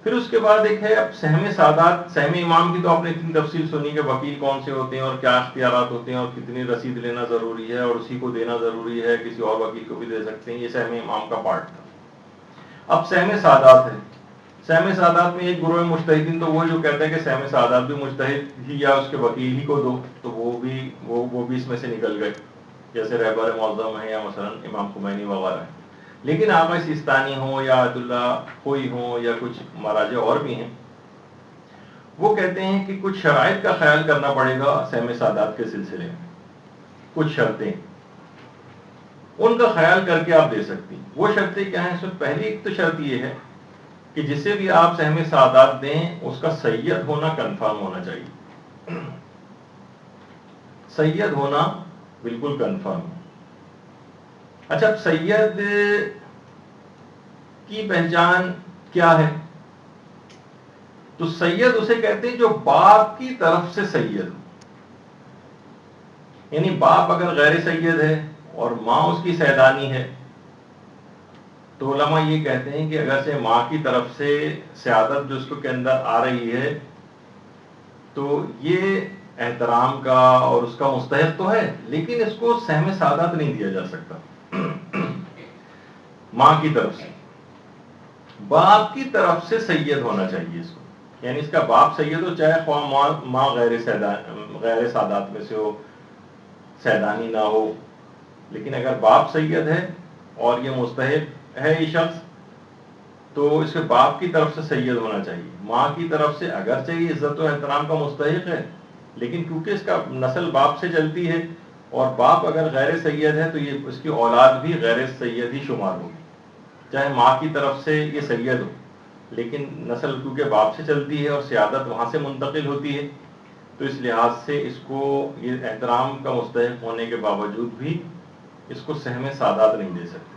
پھر اس کے بعد ایک ہے اب سہم سادات. سہم امام کی تو آپ نے اتنی تفصیل سنی کہ وکیل کون سے ہوتے ہیں اور کیا اختیارات ہوتے ہیں اور کتنی رسید لینا ضروری ہے اور اسی کو دینا ضروری ہے, کسی اور وکیل کو بھی دے سکتے ہیں. یہ سہم امام کا پارٹ تھا. اب سہم سادات ہے. سہم سادات میں ایک گروہ مجتہدین تو وہ جو کہتے ہیں کہ سہم سادات بھی مجتہد ہی یا اس کے وکیل ہی کو دو, تو وہ بھی اس میں سے نکل گئے, جیسے رہبر معظم ہے یا مثلا امام خمینی وغیرہ ہیں. لیکن آقا سیستانی ہوں یا عبد اللہ کوئی ہوں یا کچھ مراجع اور بھی ہیں, وہ کہتے ہیں کہ کچھ شرائط کا خیال کرنا پڑے گا سہم سادات کے سلسلے میں. کچھ شرطیں ان کا خیال کر کے آپ دے سکتی ہیں. وہ شرطیں کیا ہیں؟ اس میں پہلی ایک تو شرط یہ ہے کہ جسے بھی آپ سہم سادات دیں اس کا سید ہونا کنفرم ہونا چاہیے. سید ہونا بالکل کنفرم. اچھا, اب سید کی پہچان کیا ہے؟ تو سید اسے کہتے ہیں جو باپ کی طرف سے سید ہو. یعنی باپ اگر غیر سید ہے اور ماں اس کی سیدانی ہے, تو علماء یہ کہتے ہیں کہ اگرچہ ماں کی طرف سے سیادت جو اس کے اندر آ رہی ہے تو یہ احترام کا اور اس کا مستحق تو ہے, لیکن اس کو سہم سادات نہیں دیا جا سکتا. ماں کی طرف سے, باپ کی طرف سے سید ہونا چاہیے اس کو. یعنی اس کا باپ سید ہو, چاہے خواہ ماں غیر سادات میں سے ہو, سیدانی نہ ہو, لیکن اگر باپ سید ہے اور یہ مستحق ہے یہ شخص, تو اس کے باپ کی طرف سے سید ہونا چاہیے. ماں کی طرف سے اگرچہ یہ عزت و احترام کا مستحق ہے, لیکن کیونکہ اس کا نسل باپ سے چلتی ہے اور باپ اگر غیر سید ہے تو یہ اس کی اولاد بھی غیر سید ہی شمار ہوگی. چاہے ماں کی طرف سے یہ سید ہو, لیکن نسل کیونکہ باپ سے چلتی ہے اور سیادت وہاں سے منتقل ہوتی ہے, تو اس لحاظ سے اس کو یہ احترام کا مستحق ہونے کے باوجود بھی اس کو سہم سادات نہیں دے سکتے.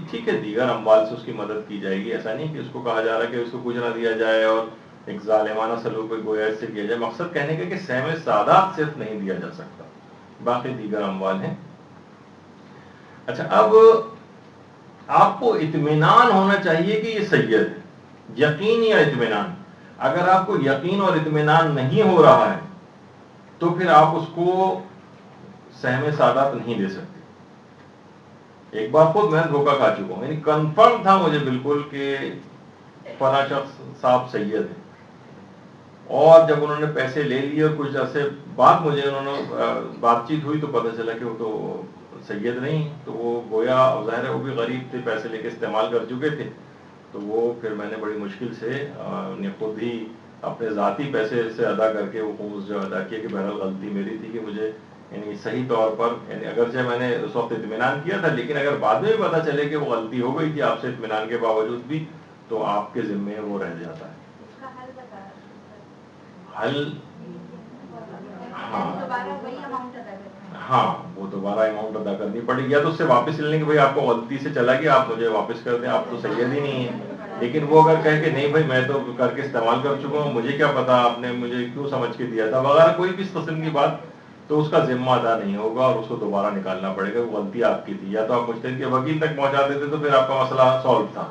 ٹھیک ہے, دیگر اموال سے اس کی مدد کی جائے گی, ایسا نہیں کہ اس کو کہا جا رہا ہے کہ اس کو کچھ نہ دیا جائے اور ایک ظالمانہ سلوک گویا سے کیا جائے. مقصد کہنے کا کہ سہم سادات صرف نہیں دیا جا سکتا, باقی دیگر اموال ہیں. اچھا, اب آپ کو اطمینان ہونا چاہیے کہ یہ سید ہے, یقین یا اطمینان. اگر آپ کو یقین اور اطمینان نہیں ہو رہا ہے تو پھر آپ اس کو سہم سادات نہیں دے سکتے. ایک بار خود میں دھوکہ کھا چکا ہوں, یعنی کنفرم تھا مجھے بالکل کہ فلاں شخص صاحب سید ہے, اور جب انہوں نے پیسے لے لیے اور کچھ عرصے بعد مجھے انہوں نے بات چیت ہوئی تو پتہ چلا کہ وہ تو سید نہیں. تو وہ گویا ظاہر ہے وہ بھی غریب تھے, پیسے لے کے استعمال کر چکے تھے. تو وہ پھر میں نے بڑی مشکل سے خود ہی اپنے ذاتی پیسے سے ادا کر کے وہ خمس جو ادا کیا, کہ بہرحال غلطی میری تھی کہ مجھے یعنی صحیح طور پر, یعنی اگرچہ میں نے اس وقت اطمینان کیا تھا, لیکن اگر بعد میں بھی پتہ چلے کہ وہ غلطی ہو گئی تھی آپ سے اطمینان کے باوجود بھی, تو آپ کے ذمے وہ رہ جاتا ہے. حل ہاں, وہ دوبارہ اماؤنٹ ادا کرنی پڑے گی, یا تو اس سے واپس لیں گے بھائی آپ کو غلطی سے چلا گیا, آپ مجھے واپس کر دیں, آپ تو سید ہی نہیں ہیں. لیکن وہ اگر کہے کہ نہیں بھائی میں تو کر کے استعمال کر چکا ہوں, مجھے کیا پتا آپ نے مجھے کیوں سمجھ کے دیا تھا وغیرہ, کوئی بھی اس قسم کی بات, تو اس کا ذمہ ادا نہیں ہوگا اور اس کو دوبارہ نکالنا پڑے گا. وہ غلطی آپ کی تھی, یا تو آپ مجتہد کے وکیل تک پہنچا دیتے تو پھر آپ کا مسئلہ سالو تھا.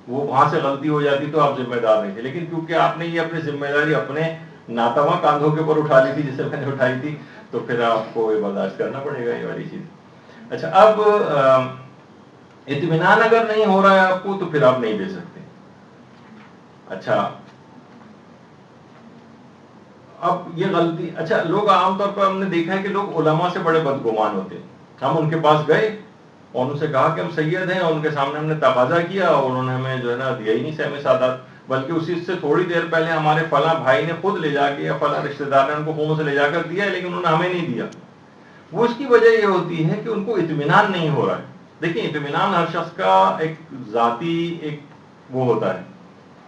وہ وہاں سے غلطی ہو جاتی تو آپ ذمہ دار نہیں تھے, لیکن کیونکہ آپ نے یہ اپنی ذمہ داری اپنے ناتواں کاندھوں کے اوپر اٹھا لی تھی جسے میں نے اٹھائی تھی, تو پھر آپ کو یہ برداشت کرنا پڑے گا یہ والی چیز. اچھا, اب اطمینان اگر نہیں ہو رہا ہے آپ کو تو پھر آپ نہیں دے سکتے. اچھا, اب یہ غلطی, اچھا لوگ عام طور پر ہم نے دیکھا ہے کہ لوگ علماء سے بڑے بدگمان ہوتے ہیں. ہم ان کے پاس گئے اور ان سے کہا کہ ہم سید ہیں, اور ان کے سامنے ہم نے تقاضا کیا اور انہوں نے ہمیں جو ہے نا دیا ہی نہیں سہم سادات, بلکہ اسی سے تھوڑی دیر پہلے ہمارے فلاں بھائی نے خود لے جا کے یا فلاں رشتے دار نے ان کو خون سے لے جا کر دیا ہے, لیکن انہوں نے ہمیں نہیں دیا. وہ اس کی وجہ یہ ہوتی ہے کہ ان کو اطمینان نہیں ہو رہا ہے. دیکھیں, اطمینان ہر شخص کا ایک ذاتی ایک وہ ہوتا ہے,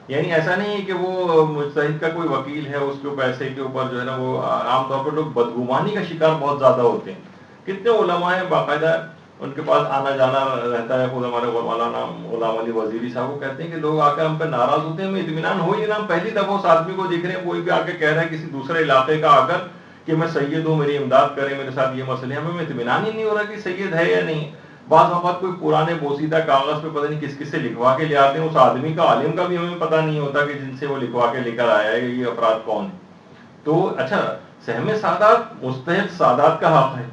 یعنی ایسا نہیں ہے کہ وہ مجتہد کا کوئی وکیل ہے اس کے پیسے کے اوپر جو ہے نا, وہ عام طور پر لوگ بدگمانی کا شکار بہت زیادہ ہوتے ہیں. کتنے علماء ہیں باقاعدہ ان کے پاس آنا جانا رہتا ہے. خود ہمارے مولانا غلام علی وزیری صاحب وہ کہتے ہیں کہ لوگ آ کر ہم پہ ناراض ہوتے ہیں, ہمیں اطمینان ہو ہی نا, ہم پہلی دفعہ اس آدمی کو دیکھ رہے ہیں, کوئی بھی آ کے کہہ رہا ہے کسی دوسرے علاقے کا آ کر کہ میں سید ہوں, میری امداد کریں, میرے ساتھ یہ مسئلے ہیں, ہمیں اطمینان ہی نہیں ہو رہا کہ سید ہے یا نہیں. بعض اوقات کوئی پرانے بوسیدہ کاغذ پہ پتہ نہیں کس کس سے لکھوا کے لے آتے ہیں، اس آدمی کا عالم کا بھی ہمیں پتہ نہیں ہوتا کہ جن سے وہ لکھوا کے لے کر آیا ہے یہ افراد کون ہے. تو اچھا سہم سادات مستحق سادات کا حق ہے،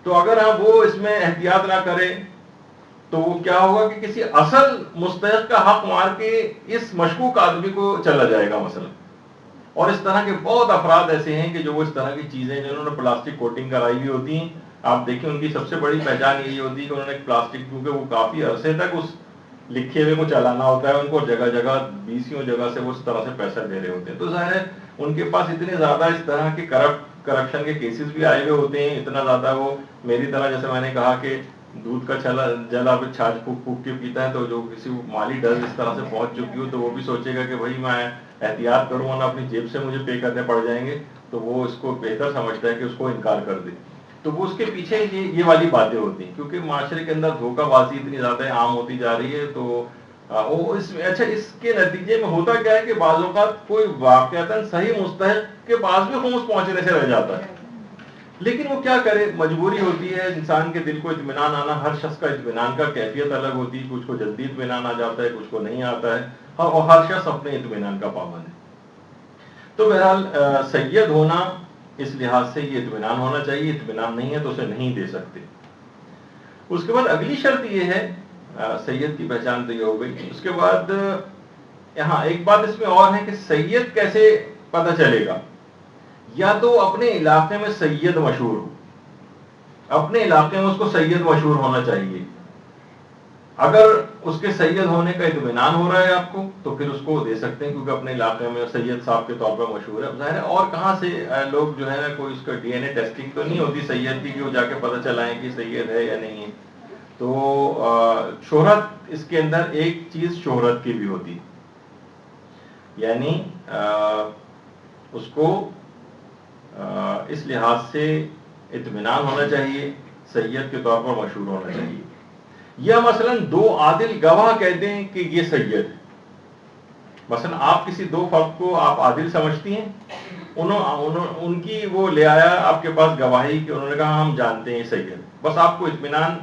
تو اگر ہم وہ اس میں احتیاط نہ کریں تو وہ کیا ہوگا کہ کسی اصل مستحق کا حق مار کے اس مشکوک آدمی کو چلا جائے گا مثلا. اور اس طرح کے بہت افراد ایسے ہیں کہ جو وہ اس طرح کی چیزیں جنہوں نے پلاسٹک کوٹنگ کرائی ہوئی ہوتی ہیں، آپ دیکھیں ان کی سب سے بڑی پہچان یہی ہوتی ہے کہ انہوں نے پلاسٹک، کیونکہ وہ کافی عرصے تک اس لکھے ہوئے کو چلانا ہوتا ہے ان کو، جگہ جگہ 20 جگہ سے وہ اس طرح سے پیسہ دے رہے ہوتے ہیں. تو ظاہر ہے ان کے پاس اتنے زیادہ اس طرح کے کرپشن کے کیسز بھی آئے ہوئے ہوتے ہیں، اتنا زیادہ وہ میری طرح جیسے میں نے کہا کہ دودھ کا جلا پھر چھاچھ پھونک پھونک کے پیتا ہے، تو جو کسی مالی ڈر اس طرح سے پہنچ چکی ہو تو وہ بھی سوچے گا کہ بھائی میں احتیاط کروں ورنہ اپنی جیب سے مجھے پے کرنے پڑ جائیں گے، تو وہ اس کو بہتر سمجھتا ہے کہ اس کو انکار کر دے. تو وہ اس کے پیچھے یہ والی باتیں ہوتی ہیں، کیونکہ معاشرے کے اندر دھوکہ بازی اتنی زیادہ عام ہوتی جا رہی ہے. تو اچھا اس کے نتیجے میں ہوتا کیا ہے کہ بعض اوقات کوئی واقعتاً صحیح مستحق کے پاس بھی خمس پہنچنے سے رہ جاتا ہے، لیکن وہ کیا کرے، مجبوری ہوتی ہے. انسان کے دل کو اطمینان آنا، ہر شخص کا اطمینان کا کیفیت الگ ہوتی ہے، کچھ کو جلدی اطمینان آ جاتا ہے، کچھ کو نہیں آتا ہے، اور ہر شخص اپنے اطمینان کا پابند ہے. تو بہرحال سید ہونا اس لحاظ سے یہ اطمینان ہونا چاہیے، اطمینان نہیں ہے تو اسے نہیں دے سکتے. اس کے بعد اگلی شرط یہ ہے، سید کی پہچان تو یہ ہو گئی. اس کے بعد یہاں ایک بات اس میں اور ہے کہ سید کیسے پتہ چلے گا. یا تو اپنے علاقے میں سید مشہور ہو، اپنے علاقے میں اس کو سید مشہور ہونا چاہیے. اگر اس کے سید ہونے کا اطمینان ہو رہا ہے آپ کو تو پھر اس کو دے سکتے ہیں، کیونکہ اپنے علاقے میں سید صاحب کے طور پر مشہور ہے. ظاہر ہے اور کہاں سے لوگ جو ہے کوئی اس کا ڈی این اے ٹیسٹنگ تو نہیں ہوتی سید کی کہ وہ جا کے پتہ چلائیں کہ سید ہے یا نہیں ہے. تو شہرت اس کے اندر ایک چیز شہرت کی بھی ہوتی، یعنی اس کو اس لحاظ سے اطمینان ہونا چاہیے، سید کے طور پر مشہور ہونا چاہیے. یا مثلا 2 عادل گواہ کہتے ہیں کہ یہ سید ہے. مثلا آپ کسی 2 فرد کو آپ عادل سمجھتی ہیں، ان کی وہ لے آیا آپ کے پاس گواہی کہ انہوں نے کہا ہم جانتے ہیں سید. بس آپ کو اطمینان،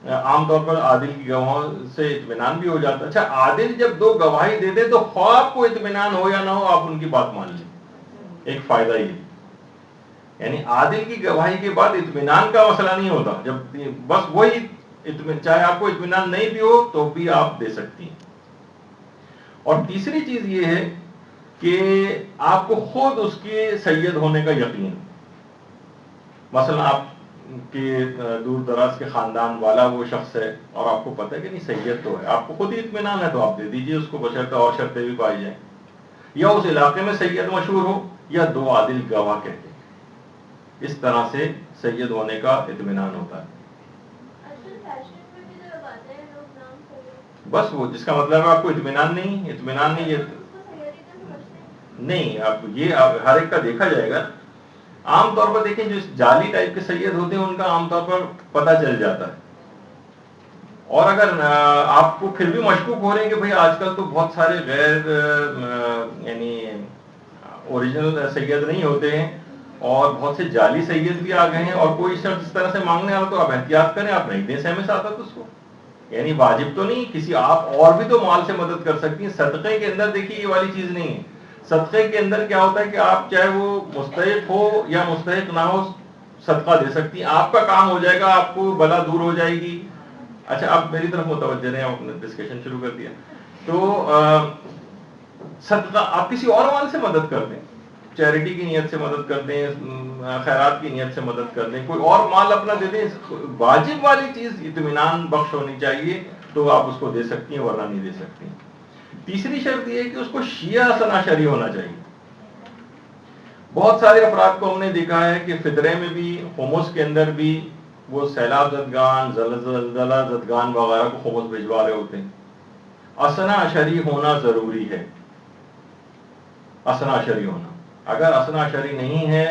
عام طور پر عادل کی گواہوں سے اطمینان بھی ہو جاتا ہے. اچھا عادل جب 2 گواہی دے دے تو خواہ آپ کو اطمینان ہو یا نہ ہو آپ ان کی بات مان لیں. ایک فائدہ یہ، یعنی عادل کی گواہی کے بعد اطمینان کا مسئلہ نہیں ہوتا، جب بس وہی چاہے آپ کو اطمینان نہیں بھی ہو تو بھی آپ دے سکتی ہیں. اور تیسری چیز یہ ہے کہ آپ کو خود اس کے سید ہونے کا یقین. مثلا آپ کے دور دراز کے خاندان والا وہ شخص ہے اور آپ کو پتہ ہے کہ نہیں سید تو ہے، آپ کو خود ہی اطمینان ہے تو آپ دے دیجئے اس کو، بشرطیکہ اور شرطیں بھی پائی جائیں. یا اس علاقے میں سید مشہور ہو یا 2 عادل گواہ کہتے ہیں. اس طرح سے سید ہونے کا اطمینان ہوتا ہے. بس وہ جس کا مطلب ہے آپ کو اطمینان نہیں یہ نہیں، اب یہ ہر ایک کا دیکھا جائے گا. عام طور پر دیکھیں جو جعلی ٹائپ کے سید ہوتے ہیں ان کا عام طور پر پتہ چل جاتا ہے. اور اگر آپ کو پھر بھی مشکوک ہو رہے ہیں کہ بھئی آج کل تو بہت سارے غیر یعنی اوریجنل سید نہیں ہوتے ہیں اور بہت سے جعلی سید بھی آ گئے ہیں، اور کوئی شخص اس طرح سے مانگنے والا تو آپ احتیاط کریں، آپ نہیں دیں سہم سادات اس کو. یعنی واجب تو نہیں، کسی آپ اور بھی تو مال سے مدد کر سکتی ہیں. صدقے کے اندر دیکھیے یہ والی چیز نہیں ہے. صدقے کے اندر کیا ہوتا ہے کہ آپ چاہے وہ مستحق ہو یا مستحق نہ ہو صدقہ دے سکتی ہیں، آپ کا کام ہو جائے گا، آپ کو بلا دور ہو جائے گی. اچھا آپ میری طرف متوجہ رہیں، آپ نے ڈسکشن شروع کر دیا. تو صدقہ آپ کسی اور مال سے مدد کر دیں، چیریٹی کی نیت سے مدد کر دیں، خیرات کی نیت سے مدد کر دیں، کوئی اور مال اپنا دے دیں. واجب والی چیز اطمینان بخش ہونی چاہیے تو آپ اس کو دے سکتی ہیں ورنہ نہیں دے سکتی. تیسری شرط یہ ہے کہ اس کو شیعہ حسن عشری ہونا چاہیے. بہت سارے افراد کو ہم نے دیکھا ہے کہ فطرے میں بھی خمس کے اندر بھی وہ سیلاب زدگان، زلزلہ زدگان وغیرہ کو خمس بھجوا رہے ہوتے ہیں. حسن عشری ہونا ضروری ہے، حسن عشری ہونا. اگر حسن عشری نہیں ہے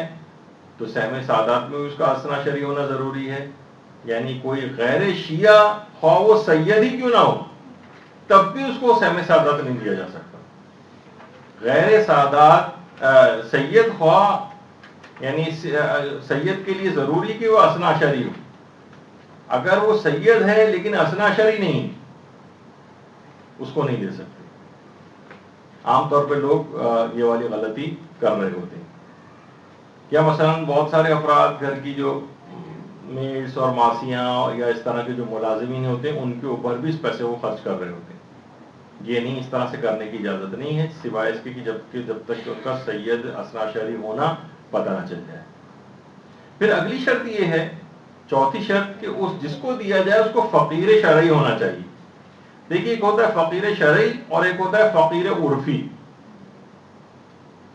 تو سہم سادات میں اس کا حسن عشری ہونا ضروری ہے. یعنی کوئی غیر شیعہ خواہ وہ سید ہی کیوں نہ ہو تب بھی اس کو سہم سادات نہیں دیا جا سکتا. غیر سادات سید خواہ یعنی سید کے لیے ضروری کہ وہ حسن عشری ہو. اگر وہ سید ہے لیکن اثنا عشری نہیں، اس کو نہیں دے سکتے. عام طور پہ لوگ یہ والی غلطی کر رہے ہوتے ہیں. یا مثلا بہت سارے افراد گھر کی جو میڈس اور ماسیاں یا اس طرح کے جو ملازمین ہوتے ہیں ان کے اوپر بھی اس پیسے کو خرچ کر رہے ہوتے ہیں. یہ نہیں، اس طرح سے کرنے کی اجازت نہیں ہے، سوائے اس کے کہ جب تک کہ ان کا سید اثنا عشری ہونا پتہ نہ چل جائے. پھر اگلی شرط یہ ہے، چوتھی شرط، کہ جس کو دیا جائے اس کو فقیر شرعی ہونا چاہیے. دیکھیے ایک ہوتا ہے فقیر شرعی اور ایک ہوتا ہے فقیر عرفی.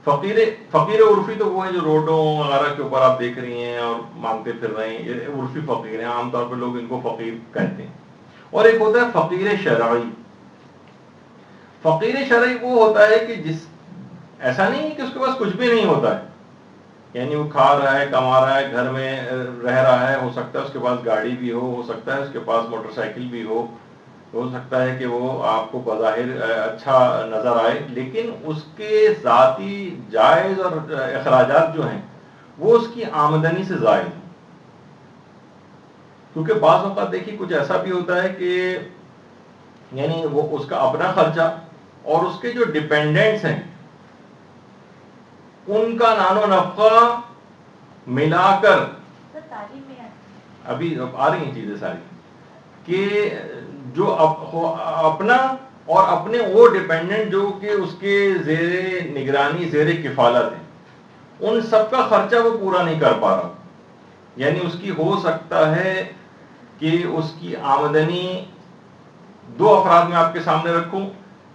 فقیر عرفی تو وہ ہیں جو روڈوں وغیرہ کے اوپر آپ دیکھ رہی ہیں اور مانگتے پھر رہے ہیں، یہ عرفی فقیر ہیں، عام طور پہ لوگ ان کو فقیر کہتے ہیں. اور ایک ہوتا ہے فقیر شرعی. فقیر شرعی وہ ہوتا ہے کہ ایسا نہیں ہے کہ اس کے پاس کچھ بھی نہیں ہوتا ہے، یعنی وہ کھا رہا ہے، کما رہا ہے، گھر میں رہ رہا ہے، ہو سکتا ہے اس کے پاس گاڑی بھی ہو سکتا ہے اس کے پاس موٹر سائیکل بھی ہو سکتا ہے کہ وہ آپ کو بظاہر اچھا نظر آئے، لیکن اس کے ذاتی جائز اور اخراجات جو ہیں وہ اس کی آمدنی سے زائد ہیں. کیونکہ بعض اوقات دیکھیے کچھ ایسا بھی ہوتا ہے کہ یعنی وہ اس کا اپنا خرچہ اور اس کے جو ڈیپینڈنٹس ہیں ان کا نان و نفقہ ملا کر، ابھی آ رہی ہیں چیزیں ساری، کہ جو اپنا اور اپنے وہ ڈیپینڈنٹ جو کہ اس کے زیر نگرانی، زیر کفالت ہیں، ان سب کا خرچہ وہ پورا نہیں کر پا رہا. یعنی اس کی ہو سکتا ہے کہ اس کی آمدنی، دو افراد میں آپ کے سامنے رکھوں،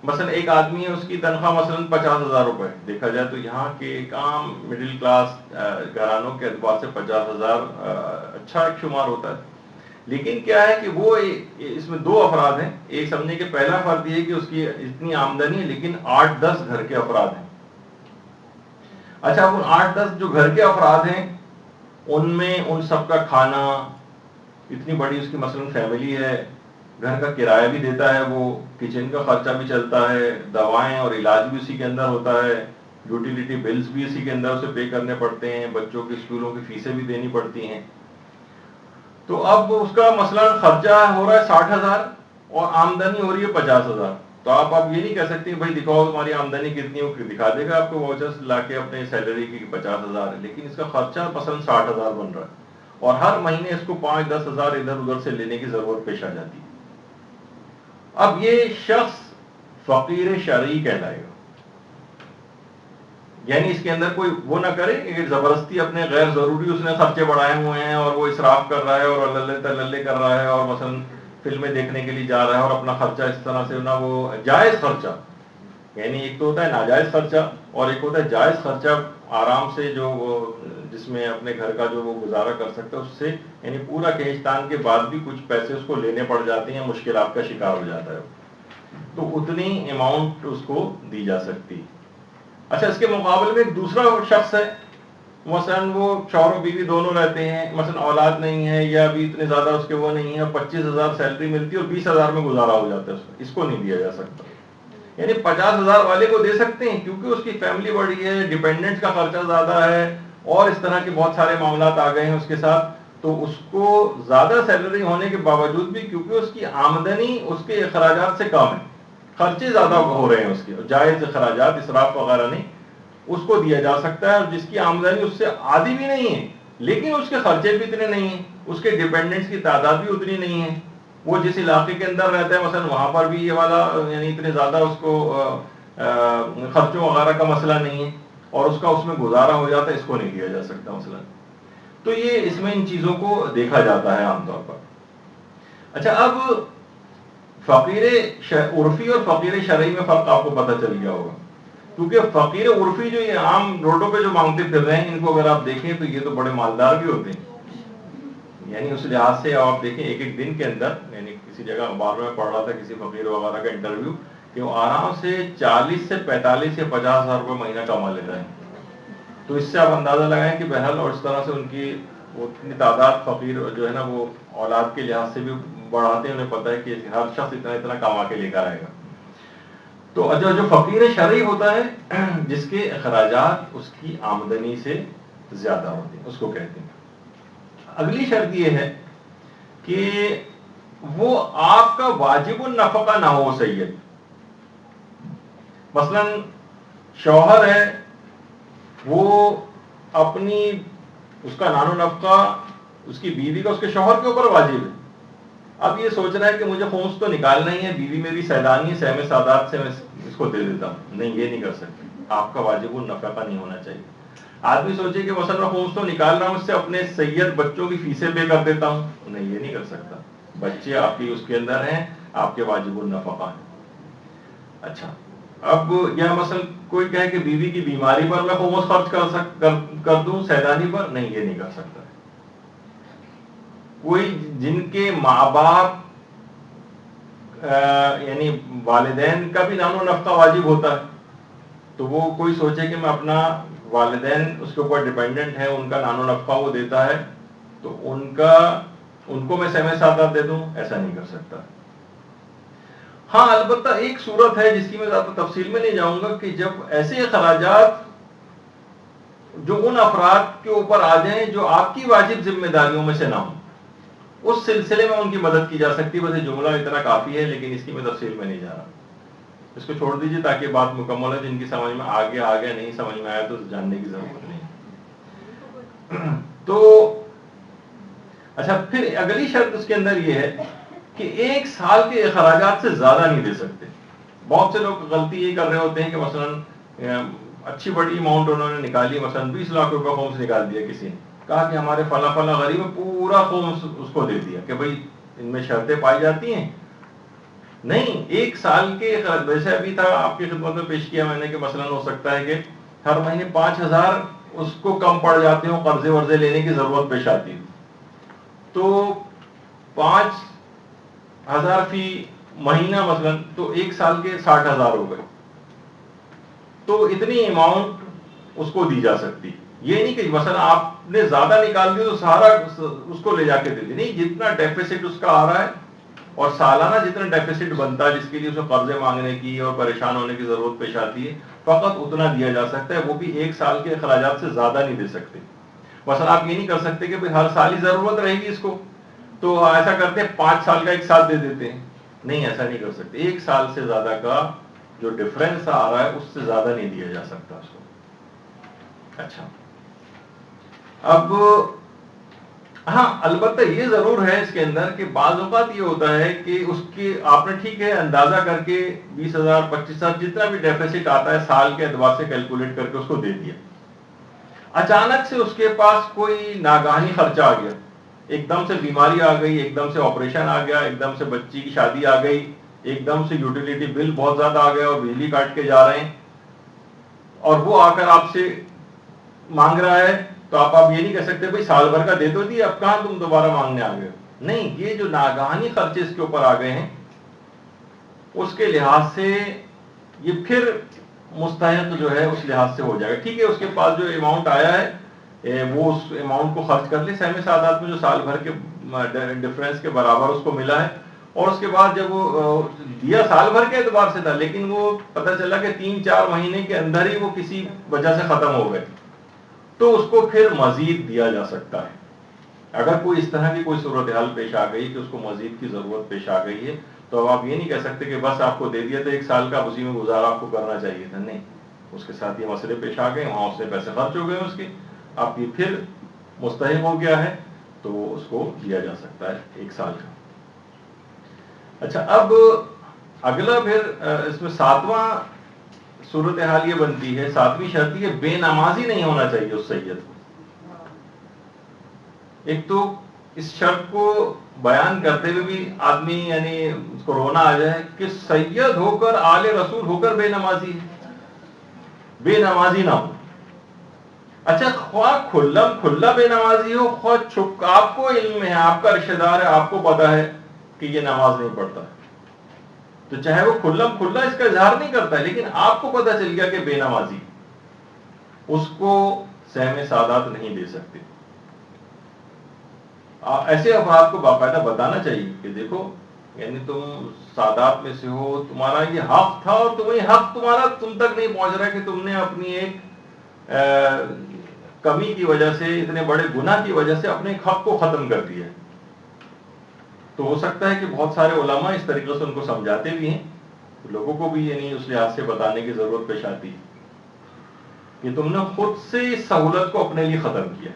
مثلا ایک آدمی ہے اس کی تنخواہ مثلا 50,000 روپے، دیکھا جائے تو یہاں کے ایک عام مڈل کلاس گھرانوں کے اعتبار سے 50,000 اچھا ایک شمار ہوتا ہے. لیکن کیا ہے کہ وہ اس میں دو افراد ہیں. ایک سمجھے کہ پہلا فرد یہ ہے کہ اس کی اتنی آمدنی ہے لیکن 8-10 گھر کے افراد ہیں. اچھا اب ان 8-10 جو گھر کے افراد ہیں ان میں ان سب کا کھانا، اتنی بڑی اس کی مثلا فیملی ہے، گھر کا کرایہ بھی دیتا ہے، وہ کچن کا خرچہ بھی چلتا ہے، دوائیں اور علاج بھی اسی کے اندر ہوتا ہے، یوٹیلیٹی بلز بھی اسی کے اندر اسے پے کرنے پڑتے ہیں، بچوں کی اسکولوں کی فیسیں بھی دینی پڑتی ہیں. تو اب اس کا مثلا خرچہ ہو رہا ہے 60,000 اور آمدنی ہو رہی ہے 50,000. تو آپ یہ نہیں کہہ سکتے بھائی دکھاؤ تمہاری آمدنی کتنی ہو، دکھا دے گا آپ کو واچرز لا کے اپنے سیلری کی 50,000 ہے، لیکن اس کا خرچہ مثلا 60,000 بن رہا ہے اور ہر مہینے اس کو 5-10 ہزار ادھر ادھر سے لینے کی ضرورت پیش آ جاتی ہے. اب یہ شخص فقیر شرعی کہلائے گا. یعنی اس کے اندر کوئی وہ نہ کرے کہ زبردستی اپنے غیر ضروری اس نے خرچے بڑھائے ہوئے ہیں اور وہ اسراف کر رہا ہے اور اللہ تللے کر رہا ہے اور مثلا فلمیں دیکھنے کے لیے جا رہا ہے اور اپنا خرچہ اس طرح سے نہ، وہ جائز خرچہ، یعنی ایک تو ہوتا ہے ناجائز خرچہ اور ایک ہوتا ہے جائز خرچہ، آرام سے جو وہ جس میں اپنے گھر کا جو وہ گزارا کر سکتا ہے اس سے، یعنی پورا کھینچتان کے بعد بھی کچھ پیسے اس کو لینے پڑ جاتے ہیں، مشکلات کا شکار ہو جاتا ہے، تو اتنی اماؤنٹ اس کو دی جا سکتی. اچھا اس کے مقابلے میں ایک دوسرا شخص ہے، مثلا وہ شوہر و بیوی دونوں رہتے ہیں، مثلا اولاد نہیں ہے یا ابھی اتنے زیادہ اس کے وہ نہیں ہے، 25,000 سیلری ملتی ہے اور 20,000 میں گزارا ہو جاتا ہے، اس کو نہیں دیا جا سکتا. یعنی 50,000 والے کو دے سکتے ہیں کیونکہ اس کی فیملی بڑی ہے، ڈیپینڈنٹ کا خرچہ زیادہ ہے اور اس طرح کے بہت سارے معاملات آ گئے ہیں اس کے ساتھ، تو اس کو زیادہ سیلری ہونے کے باوجود بھی کیونکہ اس کی آمدنی اس کے اخراجات سے کم ہے، خرچے زیادہ ہو رہے ہیں اس کے، جائز اخراجات، اسراف وغیرہ نہیں، اس کو دیا جا سکتا ہے. اور جس کی آمدنی اس سے آدھی بھی نہیں ہے لیکن اس کے خرچے بھی اتنے نہیں ہیں، اس کے ڈیپینڈنٹس کی تعداد بھی اتنی نہیں ہے، وہ جس علاقے کے اندر رہتا ہے مثلا وہاں پر بھی یہ والا یعنی اتنے زیادہ اس کو خرچوں وغیرہ کا مسئلہ نہیں ہے اور اس کا اس میں گزارا ہو جاتا ہے، اس کو نہیں دیا جا سکتا مثلا. تو یہ اس میں ان چیزوں کو دیکھا جاتا ہے عام طور پر. اچھا اب فقیر عرفی اور فقیر شرعی میں فرق آپ کو پتہ چل گیا ہوگا، کیونکہ فقیر عرفی جو یہ عام روڈوں پہ جو مانگتے پھر رہے ہیں ان کو اگر آپ دیکھیں تو یہ تو بڑے مالدار بھی ہوتے ہیں، یعنی اس لحاظ سے آپ دیکھیں ایک ایک دن کے اندر، یعنی کسی جگہ اخبار میں پڑھ رہا تھا کسی فقیر وغیرہ کا انٹرویو کہ وہ آرام سے 40 سے 45 یا 50,000 روپے مہینہ کما لیتا ہے. تو اس سے آپ اندازہ لگائیں کہ بہرحال اور اس طرح سے ان کی وہ اتنی تعداد فقیر جو ہے نا وہ اولاد کے لحاظ سے بھی بڑھاتے ہیں، انہیں پتہ ہے کہ ہر شخص اتنا اتنا کما کے لے کر آئے گا. تو جو فقیر شرعی ہوتا ہے جس کے اخراجات اس کی آمدنی سے زیادہ ہوتے ہیں، اس کو کہتے ہیں. اگلی شرط یہ ہے کہ وہ آپ کا واجب النفقہ نہ ہو سید. مثلا شوہر ہے, وہ اپنی اس کا نان و نفقہ اس کی بیوی کا اس کے شوہر کے اوپر واجب ہے. اب یہ سوچ رہا ہے کہ مجھے خمس تو نکالنا ہی ہے, بیوی میری سیدانی ہے, سہم سادات سے میں اس کو دے دیتا ہوں. نہیں, یہ نہیں کر سکتے, آپ کا واجب النفقہ نہیں ہونا چاہیے. آدمی سوچے کہ مثلا میں خمس تو نکال رہا ہوں, اس سے اپنے سید بچوں کی فیسیں پے کر دیتا ہوں. نہیں, یہ نہیں کر سکتا. بچے آپ کی اس کے اندر ہیں, آپ کے واجب النفقہ ہیں. اچھا, اب یا مثلا کوئی کہے کہ بیوی کی بیماری پر میں خمس خرچ کر دوں سیدانی پر. نہیں, یہ نہیں کر سکتا. کوئی جن کے ماں باپ یعنی والدین کا بھی نان و نفقہ واجب ہوتا ہے, تو وہ کوئی سوچے کہ میں اپنا والدین اس کے اوپر ڈیپینڈنٹ ہے, ان کا نان و نفقہ وہ دیتا ہے, تو ان کو میں سہم سادات دے دوں, ایسا نہیں کر سکتا. ہاں, البتہ ایک صورت ہے جس کی میں زیادہ تفصیل میں نہیں جاؤں گا, کہ جب ایسے اخراجات جو ان افراد کے اوپر آ جائیں جو آپ کی واجب ذمہ داریوں میں سے نہ ہوں, اس سلسلے میں ان کی مدد کی جا سکتی ہے. بس جملہ اتنا کافی ہے, لیکن اس کی میں تفصیل میں نہیں جا رہا. اس کو چھوڑ دیجیے تاکہ بات مکمل ہے. جن کی سمجھ میں آ گیا نہیں سمجھ میں آیا تو جاننے کی ضرورت نہیں. تو اچھا, پھر اگلی شرط اس کے اندر یہ ہے کہ 1 سال کے اخراجات سے زیادہ نہیں دے سکتے. بہت سے لوگ غلطی یہ کر رہے ہوتے ہیں کہ مثلا اچھی بڑی اماؤنٹ انہوں نے نکالی, مثلا 20 لاکھ روپے خمس نکال دیا کسی نے, کہا کہ ہمارے فلاں فلاں غریب میں پورا خمس اس کو دے دیا کہ بھائی ان میں شرطیں پائی جاتی ہیں. نہیں, 1 سال کے, ویسے ابھی تھا آپ کی خدمت میں پیش کیا میں نے کہ مثلا ہو سکتا ہے کہ ہر مہینے 5,000 اس کو کم پڑ جاتے ہوں, قرضے ورضے لینے کی ضرورت پیش آتی ہے, تو 5,000 فی مہینہ مثلا, تو 1 سال کے 60,000 ہو گئے. تو اتنی اماؤنٹ اس کو دی جا سکتی. یہ نہیں کہ مثلا آپ نے زیادہ نکال دی تو سارا اس کو لے جا کے دے دی. نہیں, جتنا ڈیفیسٹ اس کا آ رہا ہے اور سالانہ جتنا ڈیفیسٹ بنتا ہے, جس کے لیے اسے قرضے مانگنے کی اور پریشان ہونے کی ضرورت پیش آتی ہے, فقط اتنا دیا جا سکتا ہے. وہ بھی 1 سال کے اخراجات سے زیادہ نہیں دے سکتے. مثلا آپ یہ نہیں کر سکتے کہ ہر سال ہی ضرورت رہے گی اس کو, تو ایسا کرتے ہیں 5 سال کا 1 سال دے دیتے ہیں. نہیں, ایسا نہیں کر سکتے. 1 سال سے زیادہ کا جو ڈفرینس آ رہا ہے اس سے زیادہ نہیں دیا جا سکتا اس کو. اچھا, اب ہاں, البتہ یہ ضرور ہے اس کے اندر کہ بعض اوقات یہ ہوتا ہے کہ اس کی آپ نے ٹھیک ہے اندازہ کر کے 20,000 25,000 جتنا بھی ڈیفیسٹ آتا ہے سال کے اعتبار سے کیلکولیٹ کر کے اس کو دے دیا. اچانک سے اس کے پاس کوئی ناگہانی خرچہ آ گیا, ایک دم سے بیماری آ گئی, ایک دم سے آپریشن آ گیا, ایک دم سے بچی کی شادی آ گئی, ایک دم سے یوٹیلیٹی بل بہت زیادہ آ گیا اور بجلی کاٹ کے جا رہے ہیں, اور وہ آ کر آپ سے مانگ رہا ہے, تو آپ یہ نہیں کہہ سکتے بھائی سال بھر کا دے تو دیا, اب کہاں تم دوبارہ مانگنے آ گئے. نہیں, یہ جو ناگہانی خرچے اس کے اوپر آ گئے ہیں اس کے لحاظ سے یہ پھر مستحق جو ہے اس لحاظ سے ہو جائے گا. ٹھیک ہے, اس کے پاس جو اماؤنٹ آیا ہے وہ اس اماؤنٹ کو خرچ کر لے سہم سادات میں, جو سال بھر کے ڈفرینس کے برابر اس کو ملا ہے, اور اس کے بعد جب وہ دیا سال بھر کے اعتبار سے تھا, لیکن وہ پتہ چلا کہ 3-4 مہینے کے اندر ہی وہ کسی وجہ سے ختم ہو گئے, تو اس کو پھر مزید دیا جا سکتا ہے. اگر کوئی اس طرح کی کوئی صورتحال پیش آ گئی کہ اس کو مزید کی ضرورت پیش آ گئی ہے, تو اب آپ یہ نہیں کہہ سکتے کہ بس آپ کو دے دیا تو 1 سال کا اسی میں گزارا آپ کو کرنا چاہیے تھا. نہیں, اس کے ساتھ یہ مسئلے پیش آ گئے, وہاں اس سے پیسے خرچ ہو گئے اس کے, اب یہ پھر مستحق ہو گیا ہے, تو اس کو دیا جا سکتا ہے 1 سال کا. اچھا, اب اگلا پھر اس میں 7واں صورتحال یہ بنتی ہے, 7ویں شرط یہ, بے نمازی نہیں ہونا چاہیے اس سید کو. ایک تو اس شرط کو بیان کرتے ہوئے بھی آدمی یعنی اس کو رونا آ جائے کہ سید ہو کر آل رسول ہو کر بے نمازی بے نمازی نہ ہو. اچھا, خواہ کھلا بے نمازی ہو, خواہ چھپ, آپ کو علم ہے, آپ کا رشتہ دار ہے, آپ کو پتا ہے کہ یہ نماز نہیں پڑھتا, تو چاہے وہ کھلا اس کا اظہار نہیں کرتا ہے, لیکن آپ کو پتا چل گیا کہ بے نمازی, اس کو سہم سادات نہیں دے سکتے. ایسے افراد کو باقاعدہ بتانا چاہیے کہ دیکھو یعنی تم سادات میں سے ہو, تمہارا یہ حق تھا اور تمہیں حق تمہارا تم تک نہیں پہنچ رہا کہ تم نے اپنی ایک کمی کی وجہ سے, اتنے بڑے گناہ کی وجہ سے اپنے حق کو ختم کر دیا. تو ہو سکتا ہے کہ بہت سارے علماء اس طریقے سے ان کو سمجھاتے بھی ہیں، لوگوں کو بھی یعنی اس لحاظ سے بتانے کی ضرورت پیش آتی ہے کہ تم نے خود سے اس سہولت کو اپنے لیے ختم کیا.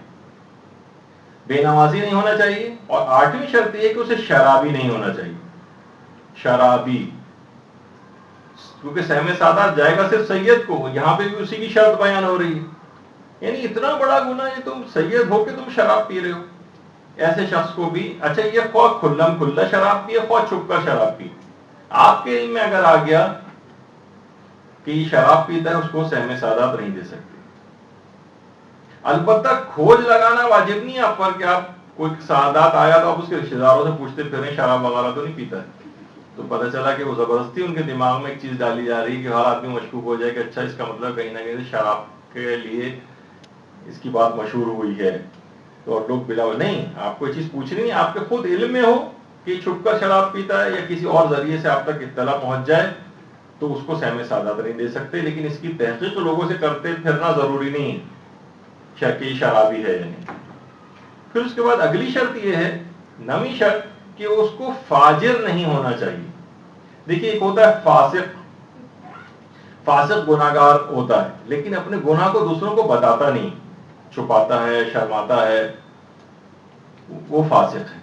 بے نمازی نہیں ہونا چاہیے، اور 8ویں شرط یہ ہے کہ اسے شرابی نہیں ہونا چاہیے. شرابی، کیونکہ سہم سادات جائے گا صرف سید کو، یہاں پہ بھی اسی کی شرط بیان ہو رہی ہے. یعنی اتنا بڑا گناہ ہے، تم سید ہو کے تم شراب پی رہے ہو. ایسے شخص کو بھی، اچھا یہ خواہ کھلم کھلا شراب پیے خواہ چھپ کر شراب پیے، آپ کے علم میں اگر آ گیا کہ یہ شراب پیتا ہے، اس کو سہم سادات نہیں دے سکتے. البتہ کھوج لگانا واجب نہیں ہے آپ پر کہ آپ کوئی سادات آیا تو آپ اس کے رشتے داروں سے پوچھتے پھریں شراب وغیرہ تو نہیں پیتا ہے. تو پتہ چلا کہ وہ زبردستی ان کے دماغ میں ایک چیز ڈالی جا رہی ہے کہ ہر آدمی مشکوک ہو جائے کہ اچھا اس کا مطلب کہیں نہ کہیں شراب کے لیے اس کی بات مشہور ہوئی ہے، تو اور لوگ بلا نہیں. آپ کو یہ چیز پوچھنی نہیں، آپ کے خود علم میں ہو کہ چھپ کر شراب پیتا ہے یا کسی اور ذریعے سے آپ تک اطلاع پہنچ جائے تو اس کو سہم سادات نہیں دے سکتے. لیکن اس کی تحقیق لوگوں سے کرتے پھرنا ضروری نہیں ہے کہ شرابی ہے یا نہیں. پھر اس کے بعد اگلی شرط یہ ہے، 9ویں شرط، کہ اس کو فاجر نہیں ہونا چاہیے. دیکھیے ایک ہوتا ہے فاسق گناہگار ہوتا ہے لیکن اپنے گناہ کو دوسروں کو بتاتا نہیں، چھپاتا ہے، شرماتا ہے، وہ فاسق ہے.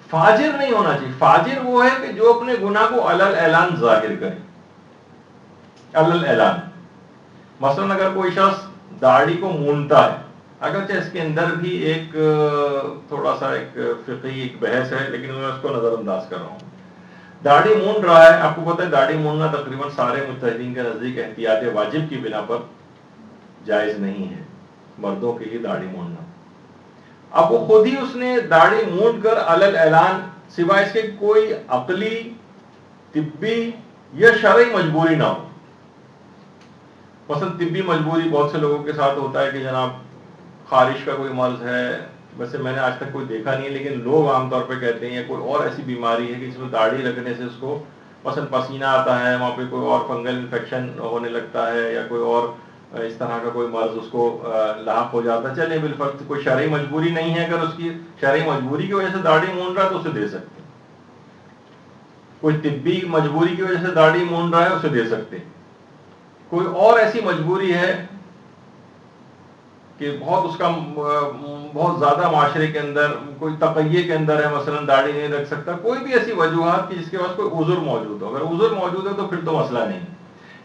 فاجر نہیں ہونا چاہیے. فاجر وہ ہے کہ جو اپنے گناہ کو علل اعلان ظاہر کرے. علل اعلان، مثلا اگر کوئی شخص داڑھی کو مونتا ہے، اگرچہ اس کے اندر بھی ایک تھوڑا سا ایک فقہی ایک بحث ہے، لیکن میں اس کو نظر انداز کر رہا ہوں. داڑھی مونڈ رہا ہے، آپ کو پتہ ہے داڑھی مونڈنا تقریباً سارے مجتہدین کے نزدیک احتیاط واجب کی بنا پر جائز نہیں ہے، مردوں کے لیے داڑھی مونڈنا. اب وہ خود ہی اس نے داڑھی مونڈ کر علل اعلان، سوائے اس کے کوئی عقلی، طبی یا شرعی مجبوری نہ ہو. مثلا طبی مجبوری بہت سے لوگوں کے ساتھ ہوتا ہے کہ جناب خارش کا کوئی مرض ہے، ویسے میں نے آج تک کوئی دیکھا نہیں ہے لیکن لوگ عام طور پہ کہتے ہیں کوئی اور ایسی بیماری ہے کہ جس میں داڑھی رکھنے سے اس کو مثلا پسینہ آتا ہے، وہاں پہ کوئی اور فنگل انفیکشن ہونے لگتا ہے یا کوئی اور اس طرح کا کوئی مرض اس کو لاحق ہو جاتا ہے. چلے بالفرض کوئی شرعی مجبوری نہیں ہے، اگر اس کی شرعی مجبوری کی وجہ سے داڑھی مونڈ رہا ہے تو اسے دے سکتے. کوئی طبی مجبوری کی وجہ سے داڑھی مونڈ رہا ہے اسے دے سکتے. کوئی اور ایسی مجبوری ہے کہ بہت اس کا بہت زیادہ معاشرے کے اندر کوئی تقیے کے اندر ہے، مثلا داڑھی نہیں رکھ سکتا، کوئی بھی ایسی وجوہات کہ جس کے پاس کوئی عذر موجود ہو. اگر عذر موجود ہے تو پھر تو مسئلہ نہیں،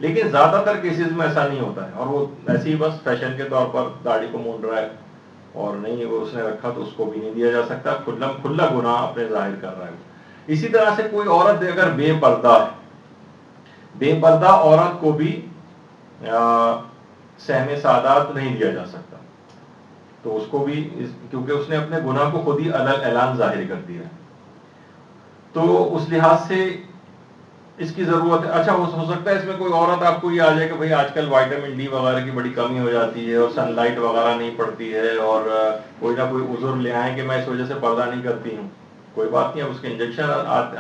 لیکن زیادہ تر کیسز میں ایسا نہیں ہوتا ہے اور وہ ایسے ہی بس فیشن کے طور پر داڑھی کو مونڈ رہا ہے اور نہیں وہ اس نے رکھا تو اس کو بھی نہیں دیا جا سکتا. کھلا گناہ اپنے ظاہر کر رہا ہے. اسی طرح سے کوئی عورت اگر بے پردہ ہے، بے پردہ عورت کو بھی سہم سادات نہیں دیا جا سکتا، تو اس کو بھی کیونکہ اس نے اپنے گناہ کو خود ہی علل اعلان ظاہر کر دیا. تو اس لحاظ سے اس کی ضرورت ہے. اچھا ہو سکتا ہے اس میں کوئی عورت آپ کو یہ آ جائے کہ بھائی آج کل وائٹامن ڈی وغیرہ کی بڑی کمی ہو جاتی ہے اور سن لائٹ وغیرہ نہیں پڑتی ہے اور کوئی نہ کوئی عذر لے آئیں کہ میں اس وجہ سے پردہ نہیں کرتی ہوں. کوئی بات نہیں، اب اس کے انجیکشن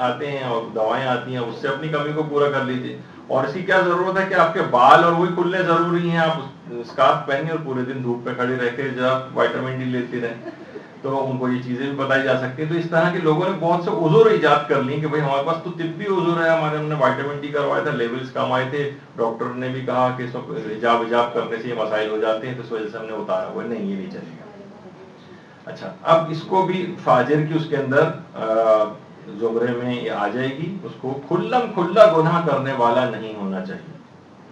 آتے ہیں اور دوائیں آتی ہیں، اس سے اپنی کمی کو پورا کر لیجیے. اور اس کی کیا ضرورت ہے کہ آپ کے بال اور وہی کھلنے ضروری ہیں، آپ اسکارف پہنیں اور پورے دن دھوپ پہ کھڑے رہ کے جب وائٹامن ڈی لیتے رہیں، تو ان کو یہ چیزیں بھی بتائی جا سکتی ہیں. تو اس طرح کے لوگوں نے بہت سے عذر ایجاد کر لی کہ بھائی ہمارے پاس تو طبی عذر ہے، ہم نے وائٹامن ڈی کروایا تھا، لیولز کم آئے تھے، ڈاکٹر نے بھی کہا کہ اس کو حجاب کرنے سے یہ مسائل ہو جاتے ہیں، تو اس وجہ سے ہم نے اتارا. وہ نہیں، یہ نہیں چلے گا. اچھا اب اس کو بھی فاجر کی اس کے اندر زمرے میں یہ آ جائے گی. اس کو کھلا گناہ کرنے والا نہیں ہونا چاہیے،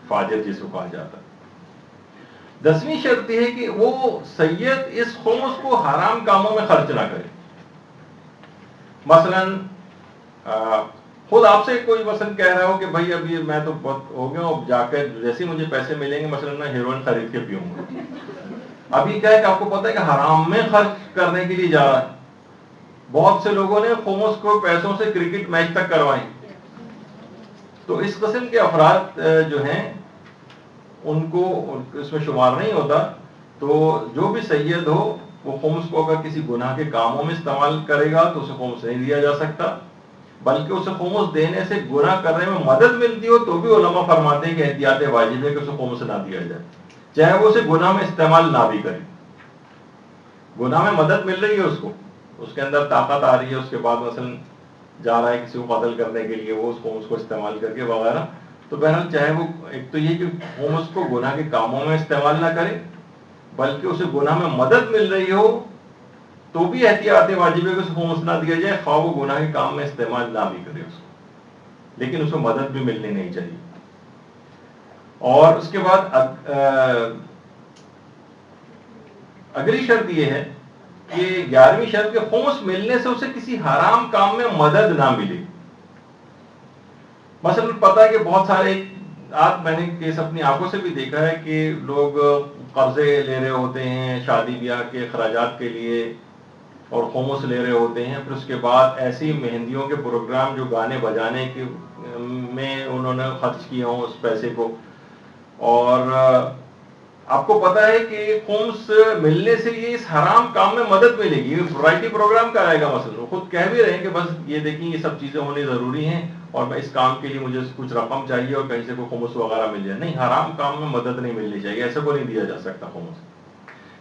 فاجر جس کو کہا جاتا ہے. 10ویں شرط یہ ہے کہ وہ سید اس خمس کو حرام کاموں میں خرچ نہ کرے. مثلا خود آپ سے کوئی مثلا کہہ رہا ہو کہ بھائی اب یہ میں تو بہت ہو گیا ہوں، جا کے جیسے مجھے پیسے ملیں گے مثلا میں ہیروئن خرید کے پیوں گا. ابھی کیا ہے کہ آپ کو پتا ہے کہ حرام میں خرچ کرنے کے لیے جا رہا ہے. بہت سے لوگوں نے خمس کو پیسوں سے کرکٹ میچ تک کروائیں. تو اس قسم کے افراد جو ہیں ان کو اس میں شمار نہیں ہوتا. تو جو بھی سید ہو وہ خمس کو اگر کسی گناہ کے کاموں میں استعمال کرے گا تو اسے خمس نہیں دیا جا سکتا، بلکہ اسے خمس دینے سے گناہ کرنے میں مدد ملتی ہو تو بھی علماء فرماتے ہیں کہ احتیاط واجب ہے کہ اسے خمس نہ دیا جائے، چاہے وہ اسے گناہ میں استعمال نہ بھی کرے. گناہ میں مدد مل رہی ہے اس کو، اس کے اندر طاقت آ رہی ہے، اس کے بعد مثلا جا رہا ہے کسی کو قتل کرنے کے لیے، وہ اس خمس کو استعمال کر کے وغیرہ، تو بہرحال چاہے وہ ایک تو یہ کہ خمس کو گناہ کے کاموں میں استعمال نہ کرے، بلکہ اسے گناہ میں مدد مل رہی ہو تو بھی احتیاط واجب ہے کہ اسے خمس نہ دیا جائے، خواہ وہ گناہ کے کام میں استعمال نہ بھی کرے اس کو، لیکن اس کو مدد بھی ملنی نہیں چاہیے۔ اور اس کے بعد اگلی شرط یہ ہے کہ 11ویں شرط کے خمس ملنے سے اسے کسی حرام کام میں مدد نہ ملے۔ مثلا پتہ ہے کہ بہت سارے میں نے کیس اپنی آنکھوں سے بھی دیکھا ہے کہ لوگ قرضے لے رہے ہوتے ہیں شادی بیاہ کے اخراجات کے لیے اور خمس لے رہے ہوتے ہیں، پھر اس کے بعد ایسی مہندیوں کے پروگرام جو گانے بجانے کے میں انہوں نے خرچ کیے ہوں اس پیسے کو، اور آپ کو پتا ہے کہ خمس ملنے سے یہ اس حرام کام میں مدد ملے گی، ورائٹی پروگرام کرائے گا، مثلا وہ خود کہہ بھی رہے ہیں کہ بس یہ دیکھیں یہ سب چیزیں ہونی ضروری ہیں اور میں اس کام کے لیے مجھے کچھ رقم چاہیے اور کہیں سے کوئی خمس وغیرہ مل جائے، نہیں، حرام کام میں مدد نہیں ملنی چاہیے، ایسے کو نہیں دیا جا سکتا خمس۔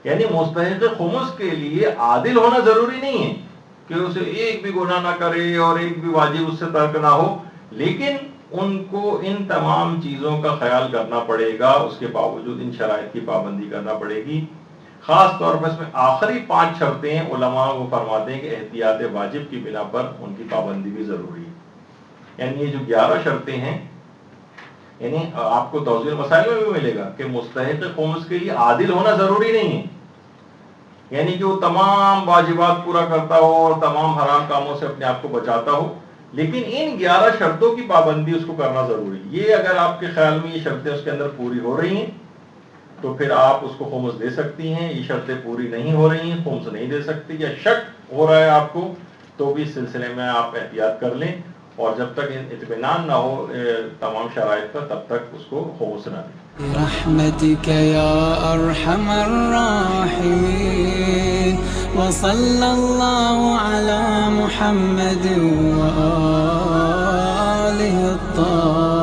یعنی مستحق خمس کے لیے عادل ہونا ضروری نہیں ہے کہ اسے ایک بھی گناہ نہ کرے اور ایک بھی واجب اس سے ترک نہ ہو، لیکن ان کو ان تمام چیزوں کا خیال کرنا پڑے گا، اس کے باوجود ان شرائط کی پابندی کرنا پڑے گی۔ خاص طور پر اس میں آخری 5 شرطیں علماء وہ فرماتے ہیں کہ احتیاط واجب کی بنا پر ان کی پابندی بھی ضروری ہے۔ یعنی یہ جو 11 شرطیں ہیں، یعنی آپ کو توضیح المسائل میں بھی ملے گا کہ مستحق خمس کے لیے عادل ہونا ضروری نہیں ہے، یعنی کہ وہ تمام واجبات پورا کرتا ہو اور تمام حرام کاموں سے اپنے آپ کو بچاتا ہو، لیکن ان 11 شرطوں کی پابندی اس کو کرنا ضروری ہے۔ یہ اگر آپ کے خیال میں یہ شرطیں اس کے اندر پوری ہو رہی ہیں تو پھر آپ اس کو خمس دے سکتی ہیں، یہ شرطیں پوری نہیں ہو رہی ہیں خمس نہیں دے سکتی، یا شک ہو رہا ہے آپ کو تو بھی اس سلسلے میں آپ احتیاط کر لیں، اور جب تک اطمینان نہ ہو تمام شرائط کا تب تک اس کو خمس نہ دیں۔ برحمتك يا أرحم الراحمين، وصلى الله على محمد وآله الطاهرين۔